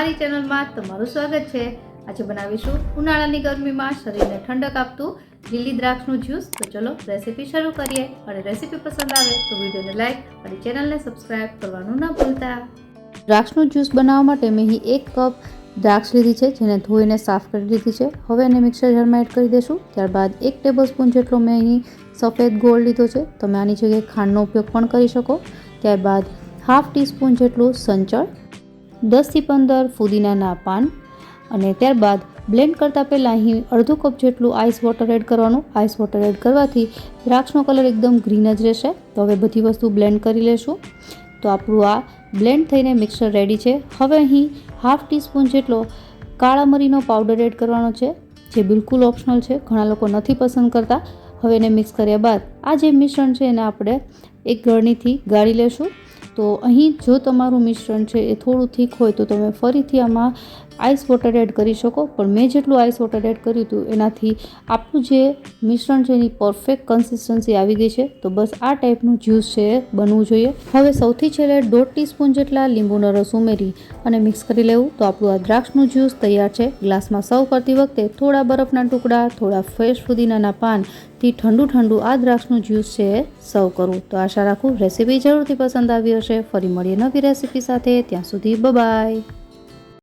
અમારી ચેનલમાં તમારું સ્વાગત છે। આજે બનાવીશું ઉનાળાની ગરમીમાં શરીરને ઠંડક આપતું લીલી દ્રાક્ષનું જ્યુસ। તો ચલો રેસીપી શરૂ કરીએ અને રેસીપી પસંદ આવે તો વિડીયોને લાઈક અને ચેનલને સબસ્ક્રાઇબ કરવાનું ન ભૂલતા। દ્રાક્ષનું જ્યુસ બનાવવા માટે મેં અહીં 1 કપ દ્રાક્ષ લીધી છે, જેને ધોઈને સાફ કરી લીધી છે। હવે એને મિક્સર જારમાં એડ કરી દઈશું। ત્યારબાદ 1 ટેબલસ્પૂન જેટલો મેં અહીં સફેદ ગોળ લીધો છે, તમે આની જગ્યાએ ખાંડનો ઉપયોગ પણ કરી શકો। ત્યારબાદ હાફ ટીસ્પૂન જેટલું સંચળ, 10 થી 15 ફુદીનાના પાન અને ત્યારબાદ બ્લેન્ડ કરતાં પહેલાં અહીં અડધો કપ જેટલું આઈસ વોટર એડ કરવાનું। આઈસ વોટર એડ કરવાથી દ્રાક્ષનો કલર એકદમ ગ્રીન જ રહેશે। તો હવે બધી વસ્તુ બ્લેન્ડ કરી લેશું। તો આપણું આ બ્લેન્ડ થઈને મિક્સર રેડી છે। હવે અહીં હાફ ટીસ્પૂન જેટલો કાળા મરીનો પાવડર એડ કરવાનો છે, જે બિલકુલ ઓપ્શનલ છે, ઘણા લોકો નથી પસંદ કરતા। હવે એને મિક્સ કર્યા બાદ આ જે મિશ્રણ છે એને આપણે એક ગળણીથી ગાળી લેશું। તો અહીં જો તમારું મિશ્રણ છે એ થોડું થીક હોય તો તમે ફરીથી આમાં આઈસ વોટર એડ કરી શકો, પણ મેં જેટલું આઈસ વોટર એડ કર્યું હતું એનાથી આપણું જે મિશ્રણ છે એની પરફેક્ટ કન્સિસ્ટન્સી આવી ગઈ છે। તો બસ આ ટાઈપનું જ્યુસ છે એ બનવું જોઈએ। હવે સૌથી છેલ્લે 1/2 ટીસ્પૂન જેટલા લીંબુનો રસ ઉમેરી અને મિક્સ કરી લેવું। તો આપણું આ દ્રાક્ષનું જ્યુસ તૈયાર છે। ગ્લાસમાં સર્વ કરતી વખતે થોડા બરફના ટુકડા, થોડા ફ્રેશ ફુદીનાના પાનથી ઠંડુ આ દ્રાક્ષનું જ્યુસ છે એ સર્વ કરવું। તો આશા રાખું રેસીપી જરૂરથી પસંદ આવી હશે। ફરી મળીએ નવી રેસીપી સાથે, ત્યાં સુધી બાય બાય।